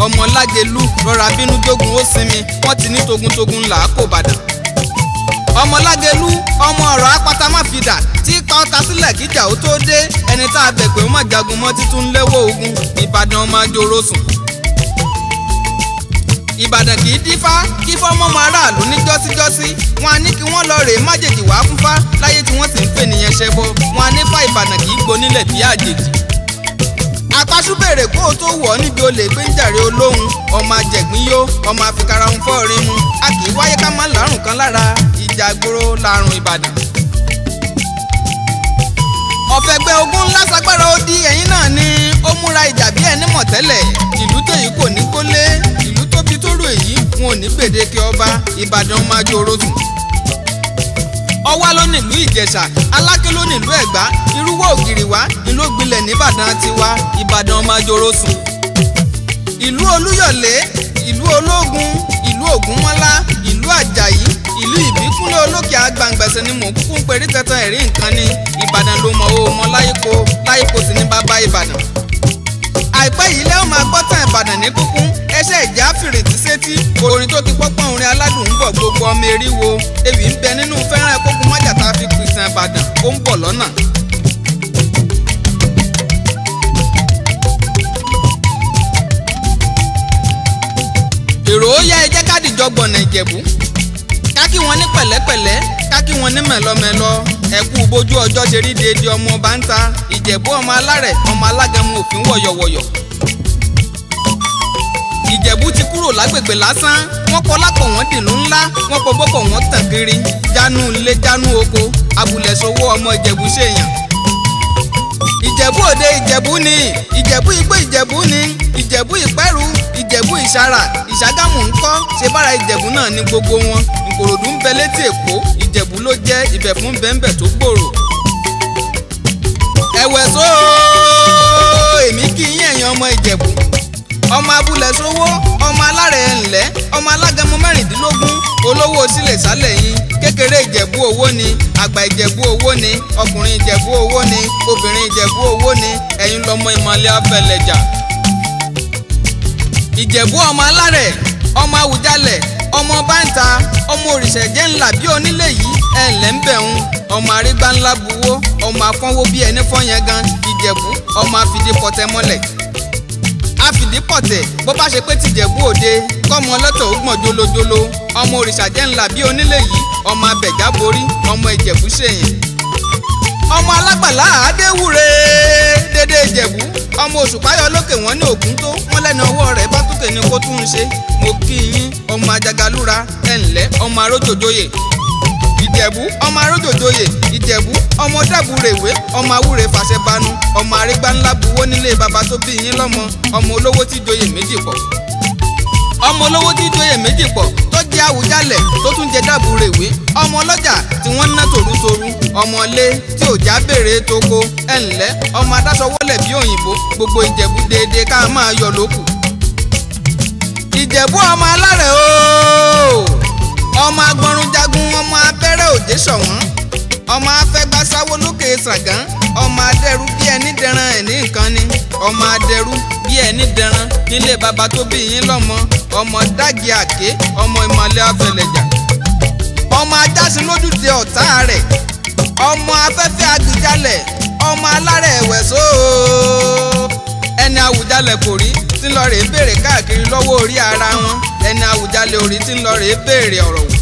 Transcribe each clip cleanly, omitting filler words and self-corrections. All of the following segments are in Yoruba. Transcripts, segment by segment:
ọmọ Lágelú rọra bínú jogun ó sinmi wọ́n ti ní togun là á kò bàdàn. ọmọ Lágelú ọmọ ọ̀rọ̀ apáta má fi dà tí pa ọta sílẹ̀ kíjà ó tó dé ẹni tá a bẹ̀ pé ó má jagun mọ́ títún léwó ogun Ìbàdàn ọmọ ajoro sùn. Ìbàdàn kì í dífá kí fọ́mọ́mọ́ aráàlú ní jọ́síjọ́sí wọn á ní kí wọ́n lọ rèé májèjì wá fúnfá láyé tí wọ́n sì ń pè nìyẹn ṣẹbọ wọn á ní fá Ìbàdàn kì í gbonílẹ̀ bí àjèjì. Apáṣú bèrè kó o tó wọ̀ níbi olè gbé ń jàre olóhùn ọmọ ajẹ̀gbín yó ọmọ àfikarahun fọ́ọ̀rin mu a kì í wáyé ká má lárùn kan lára ìjà gbòòrò lárùn Ìbàdàn. ọ̀fẹ́gbẹ́ ogun ńlá sagbára ó di ẹ̀yìn náà ni ó múra ìjà bí ẹni mọ̀ tẹ́lẹ̀ ìlú tèyí kò ní kólé ìlú tóbi tó rò èyí wọn ò ní gbèdéke ọba Ìbàdàn ọmọ ajoro sùn. Ọwá ló nílùú Ìjẹ̀ṣà Aláké ló nílùú Ẹ̀gbá Irúwọ̀ Ògìrìwá ìlú gbilẹ̀ nìbàdàn tiwa Ìbàdàn ọmọ ajoro sùn. ìlú Olúyọ̀lé ìlú Ológun ìlú Ògúnmọ́lá ìlú Àjàyí ìlú Ìbíkúnlé Olókè Àgbàǹgbẹ̀sẹ̀ ni mò ń kúkú ń perí tẹ̀tàn ẹ̀rí nǹkan ni Ìbàdàn ló mọ̀ ó mọ láyípo sí ní bàbá Ìbàdàn. àìpẹ́ yìí lẹ́wọ̀n máa gbọ́ tàn Ìbàdàn ní kúkún ẹsẹ̀ ìjà fìrètí sétí orin tó ti pọ́pọ́n orin aládùn ń bọ̀ gbogbo ọmọ eriwo ewì ń bẹ nínú fẹ́ràn ẹ̀kọ́kùn mọ́jà tá a fi pìtàn Ìbàdàn ó ń bọ̀ lọ́nà. èrò ó yá ẹ jẹ́ ká dìjọ gbọ̀nà Ìjẹ̀bú ká kí wọn ní pẹ̀lẹ́pẹ̀lẹ́ ká kí wọn ní mẹ̀lọmẹ̀lọ ẹ̀kú bójú ọjọ́ ṣe rí déédéé ọmọ ọba ń ta Ìjẹ̀bú ọmọ alárẹ̀ ọmọ alágẹmọ òfin wọ̀yọ̀wọ̀yọ̀. Ìjẹ̀bú ti kúrò lágbègbè lásán wọ́n kọ́ lápò wọ́n dìlú ńlá wọ́n kọ́ bọ́kọ̀ wọ́n tàn kiri jánú ilé jánú oko abúlẹ̀ sowó ọmọ Ìjẹ̀bú ṣèyàn. Ìjẹ̀bú Òde Ìjẹ̀bú ni Ìjẹ̀bú Igbó Ìjẹ̀bú ni Ìjẹ̀bú Ìpẹ́rù Ìjẹ̀bú Ìṣàrà Ìṣàgámù ńkọ́ ṣe bára Ìjẹ̀bú náà ní gbogbo wọn Ìkòròdú ń bẹ létí Èkó Ìjẹ̀bú ló jẹ́ ibẹ̀ fún bẹ́ńbẹ̀ tó gbòòrò. ẹ̀wẹ̀ só èmi kì í yẹ̀yàn ọmọ Ìjẹ̀bú ọmọ abúlẹ̀ sowó ọmọ alárẹ̀ ńlẹ̀ ọmọ alágẹmọ mẹ́rìndínlógún olówó sílẹ̀ sálẹ̀ yín kékeré Ìjẹ̀bú owó ni àgbà Ìjẹ̀bú owó ni ọkùnrin Ìjẹ̀bú owó ni obìnrin Ìjẹ̀bú owó ni ẹ̀yin lọmọ ìmọ̀lẹ́ afẹ́lẹ́jà. Ìjẹ̀bú ọmọ alárẹ̀ ọmọ Awùjalẹ̀ ọmọ báńtà ọmọ òrìṣẹ̀jẹ̀ ńlá bí onílé yìí ẹ̀ǹlẹ́ ń bẹ̀ ń ọmọ arígbá ńlá buwó ọmọ afọ́nwó bí ẹni fọ́yẹn gan Ìjẹ̀bú ọmọ afidipọ̀tẹ́ mọ́lẹ̀ àfìdípọ̀tẹ̀ bó bá ṣe pé tìjẹ̀bú Òde kọ́mọ ọlọ́tọ̀ ó gbọ̀n jolojolo ọmọ òrìṣàjẹ́ ńlá bí onílé yìí ọmọ abẹ̀já borí ọmọ Ìjẹ̀bú ṣèyìn. ọmọ alágbàlá àádéwúre dédé Ìjẹ̀bú ọmọ òṣùpáyọ lókè wọn ní ògún tó wọn lẹ́nu ọwọ́ rẹ̀ bá tókè ní kó tún un ṣe mo kí yín ọmọ ajagalúra ẹ̀ǹlẹ́ ọmọ arójòjòyè. Ìjẹ̀bú ọmọ arójòjòyè Ìjẹ̀bú ọmọ dàbúrèwé ọmọ awúre fàṣẹbanu ọmọ arígbá ńlá buwó nílé baba tó bí yín lọ́mọ ọmọ olówó tí joyè méjì pọ̀ ọmọ olówó tí joyè méjì pọ̀ tó jẹ́ Àwùjalẹ̀ tó tún jẹ́ dàbúrèwé ọmọ ọlọ́jà tí wọ́n ná tòrútorú ọmọ ilé tí ò já béèrè toko ẹ̀ǹlẹ́ ọmọ adásọwọ́lẹ̀ bí òyìnbó gbogbo Ìjẹ̀bú déédéé ká máa yọ lókù. Ìjẹ̀bú ọmọ alárẹ̀ ooo ọmọ agbọrunjagun ọmọ abẹ́rẹ́ òjé ṣọ̀wọ́n ọmọ afẹ́gbásáwó lókè ṣàgán ọmọ adẹ́rú bí ẹni dẹran ẹ̀ ní nǹkan ni ọmọ adẹ́rú bí ẹni dẹran nílé baba tó bí yín lọ́mọ ọmọ dági àké ọmọ ìmọ̀lẹ́ afẹlẹ̀jà ọmọ ajásin lójú tẹ ọ̀tá rẹ̀ ọmọ afẹ́fẹ́ agbìjalẹ̀ ọmọ alárẹ̀ ẹ̀wẹ̀ sóò ẹni Àwùjalẹ̀ kò rí tí ń lọ rèé béèrè káàkiri lọ́wọ́ orí ara wọn ẹni Àwùjalẹ̀ orí tí ń lọ rèé béèrè ọ̀rọ̀ wò.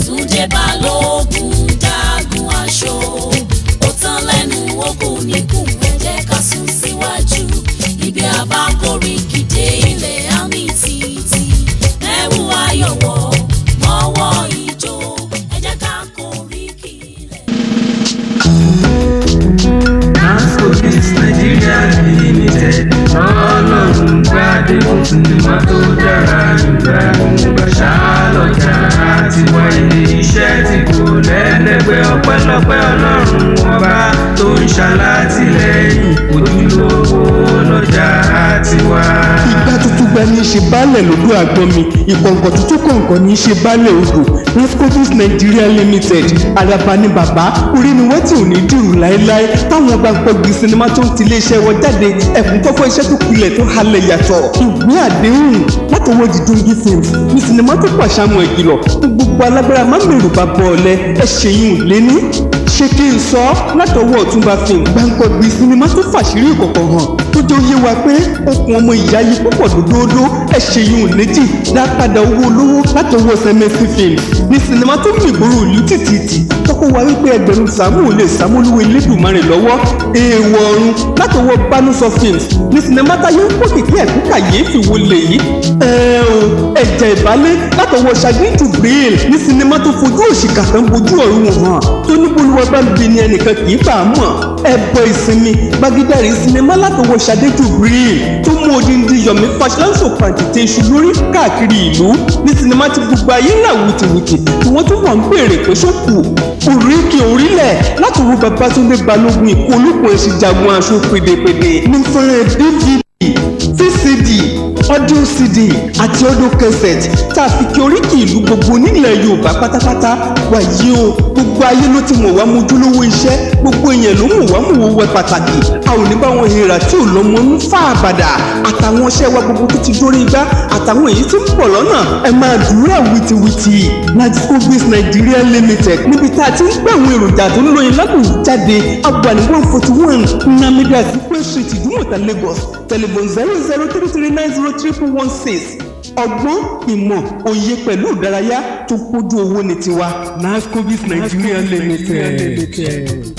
Túndé Balógun jagun aṣọ ó tán lẹ́nu ó kù níkùn ẹ jẹ́ ká sún síwájú ibi àbákórí kìdé ilẹ̀ àmì títì ẹ̀wù ayọ̀wọ̀ mọ́wọ́ ìjó ẹ jẹ́ ká kórí kílẹ̀. Transportis Nigeria Limited ọlọ́run gbádé fún sinimá tó dára nígbà gbogbo ṣáálọ̀jà àti wáyé iṣẹ́ tí kò lẹ́lẹ́gbẹ́ ọpẹ́lọpẹ́ ọlọ́run ọba tó ń ṣàlátìlẹ́yìn ojúlówó lọ́jà àti wá. ìgbà tuntun gbẹ ní í ṣe baálẹ̀ lódò àgbọn mi ìkọ̀ǹkọ̀ tuntun kọ̀ǹkọ̀ ní í ṣe baálẹ̀ odò Rascobis Nigeria Limited àràbà ni bàbá orí ni wọ́n tí ò ní dìrù láéláé táwọn gbàgbọ́gbì sinimá tó ń ti iléeṣẹ́ wọn jáde ẹ̀kún fọ́fọ́ iṣẹ́ tó pilẹ̀ tó halẹ̀ yàtọ̀ ìwé àdéhùn látọwọ́ Didungi Films ní sinimá tó pàṣàmọ̀ ìkìlọ̀ fún gbogbo alágbára má mèrò bá bọ̀ ọ̀lẹ́ ẹ ṣèyún léní ṣé kí n sọ látọwọ́ Ọ̀túnba Film gbàǹkọ̀gbì sinimá tó fàṣírí ìkọ̀kọ̀ hàn tó jẹ́ òye wa pé okùn ọmọ ìyá yìí púpọ̀ dòdòdó ẹ ṣèyún létí dápadà owó olówó látọwọ́ Semesi Film ní sinimá tó mú ìgboro ìlú tìtìtì tọ́kọ̀ wá wípé ẹgbẹ̀rún sàmú ò lè sàmúlùwẹ̀ Elédùmarè lọ́wọ́ èèwọ̀ ọ̀run látọwọ́ Banuso Films ní sinimá táyé ń pò kìkì ẹ̀kú kàyéfì wo lèyí ẹ̀jẹ̀ ìbálẹ̀ látọwọ́ Ṣadí Jubril ní sinimá tó fojú òṣìkà tán bojú ọ̀run hàn tó ní bolúwa bá ń bi ni ẹnìkan kì í bá a mọ̀ ẹ̀bọ ìsinmi gbagidari sinimá látọwọ́ Ṣadí Jubril tó mú odindi Yomi Fashlanso pàǹtìtì iṣu lórí káàkiri ìlú ní sinimá tí gbogbo ayé ń là wùtìwùtì tí wọ́n tún wà ń béèrè pé ṣókù oríkì orílẹ̀ látọwọ́ Babátúndé Balógun ìkó olókùn ẹ̀sìn jagun aṣọ pèdèpèdè ní fẹ́rẹ̀ DVD VCD audio CD àti audio cassette tá a fi kí oríkì ìlú gbogbo nílẹ̀ Yorùbá pátápátá wàyí o gbogbo ayé ló ti mọ̀ wá mójúlówó iṣẹ́ gbogbo èèyàn ló mọ̀ wá mọ̀ wọ́ wẹ pàtàkì a ò ní bá wọn hìrà tí ò lọ́mọ ń fà àbàdà àtàwọn iṣẹ́ wa gbogbo tó ti dórí igbá àtàwọn èyí tí ń bọ̀ lọ́nà ẹ máa dúró wìtìwìtì Rascobis Nigeria Limited níbi tá a ti ń gbé àwọn èròjà tó ń lóyin lábùú jáde abúlé 141 Nnamdi Azikiwe Street Ìdúmọ̀tà Lagos telephone 003390316 ọgbọ́n ìmọ̀ òye pẹ̀lú ìdárayá tó kójú owó ní tiwa Rascobis Nigeria Limited.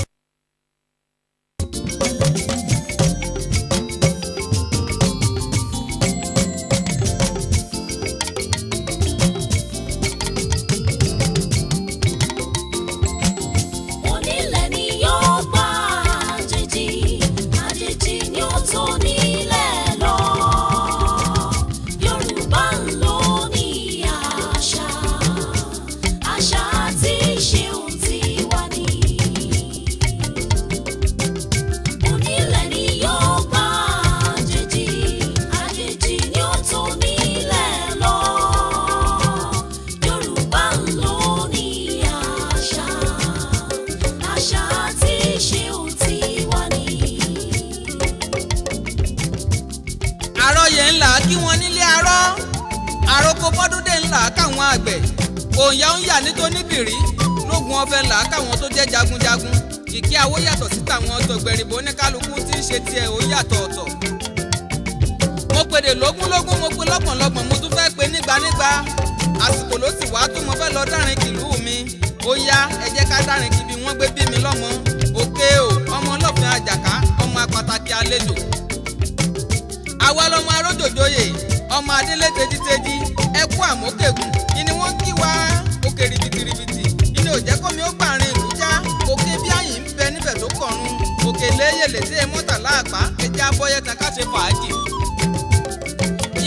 òòyà ń yà nítorí dìrí lógun ọ̀fẹ́ là káwọn tó jẹ́ jagunjagun kìkì àwọ̀ yàtọ̀ sí tàwọn tọ̀gbẹ̀rìbó ní kálukú tí ń ṣe tiẹ̀ ó yàtọ̀ ọ̀tọ̀. mo pèdè lógúnlógún mo pe lọ́gbọ̀nlọ́gbọ̀n mo tún fẹ́ pe nígbànígbà àsìkò ló sì wá tó mo fẹ́ lọ dárin kìlú mi ó yá ẹ jẹ́ ká dárin kìbí wọ́n gbé bí mi lọ́mọ òkè o ọmọ ọlọ́fin àjàká ọmọ apàtàkì àlejò. àwa lọmọ arójòjòyè ọmọ adélé tejiteji ẹkú àmókègùn ìní wọ́n kí wa òkè rìbìtìrìbìtì ìní ò jẹ́ kómi ó gbàrin ìlú já òkè bí àyìn ń bẹ níbẹ̀ tó kọ̀run òkè léyèlè tí mọ́tàlá àpá ẹjẹ́ abọ́yẹ tán ká ṣe fàájì.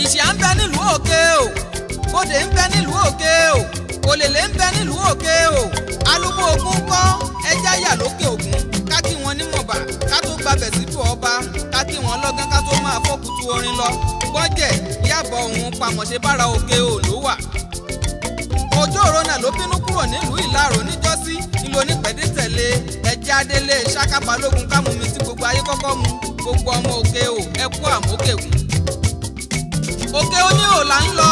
ìṣà ń bẹ nílùú òkè o bòdè ń bẹ nílùú òkè o òlèlè ń bẹ nílùú òkè o alúgbó ogun kọ́ ẹjẹ́ àyà lókè ògún ká kí wọn ní mọ̀bà ká tó gbàbẹ̀ sípò ọba ká kí wọn lọ́gán ká tó máa fọ́kùtù orin lọ gbọ́jẹ̀ yàbọ̀ òun pamọ̀ṣe bára òkè o ló wà. Òjó Òrónà ló bínú kúrò nílùú Ìlaró níjọ́sí nílò onípẹ̀dé tẹ̀lé ẹ̀jẹ̀ adélé Ṣáká Balógun kámú mi tí gbogbo ayé kọ́kọ́ mu gbogbo ọmọ òkè o ẹkú àmókègùn. òkè oníhò là ń lọ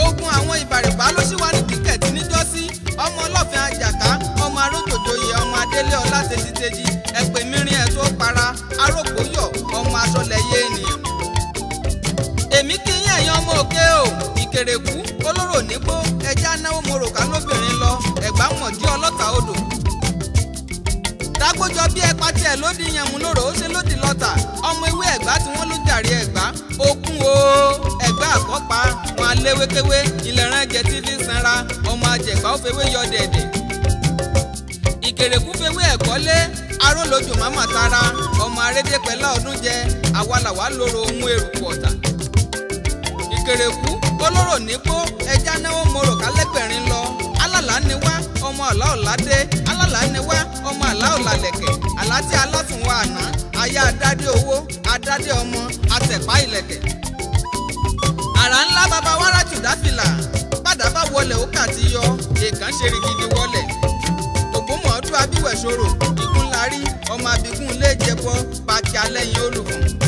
ogun àwọn Ìbàrìbá ló ṣì wà ní kíkẹ̀tì níjọ́sí ọmọ ọlọ́fin àjàká ọmọ arójòjòyè ọmọ adélé ọlá tejiteji ẹ̀pẹ̀ mìíràn ẹ̀ tó para arógbóyọ̀ ọmọ aṣọlẹ̀yẹ ènìyàn. èmi kí yín ẹ̀yin ọmọ òkè o ìkèrèkú olóró nígbó ẹja náwó moroka lóbìnrin lọ ẹ̀gbá mọ̀jí ọlọ́ta odò. dágbójọ bí ẹ̀pá tiẹ̀ lódì yẹn lóró ó ṣe lódì lọ́tà ọmọ ewé ẹ̀gbá tí wọ́n ló jàre ẹ̀gbá okun o ẹ̀gbá àkọ́pá wọn aléwékéwé ìlẹ̀rán ẹ̀jẹ̀ tí fi sanra ọmọ àjẹgbá ó fewé yọ dẹ̀dẹ̀. ìkèrèkú fewé ẹ̀kọ́lé arólójò máma tara ọmọ arédè pẹ̀lá ọdún jẹ àwalàwà lóró ohun èrùpọ̀ ọ̀tà. ìkèrèkú olóró nípò ẹja náwó moro kálẹ́gbẹ̀rin lọ alálàá ni wá ọmọ àlá ọ̀ládé alálàá ni wá ọmọ àlá ọ̀làlẹ̀kẹ̀ àlátí alásùnwó àná aya adádé owó adádé ọmọ àtẹ̀pá ìlẹ̀kẹ̀. àrà ńlá bàbá wàrà tùdáfìlà padà bá wọlé ó kà ti yọ èèkàn ṣe rí gidi wọlé ògbómọ̀ọ́dún abíwẹ̀ṣòro ìkúnlárí ọmọ abikún lè jẹ́bọ́ pàkí alẹ́yìn olùfọ̀n.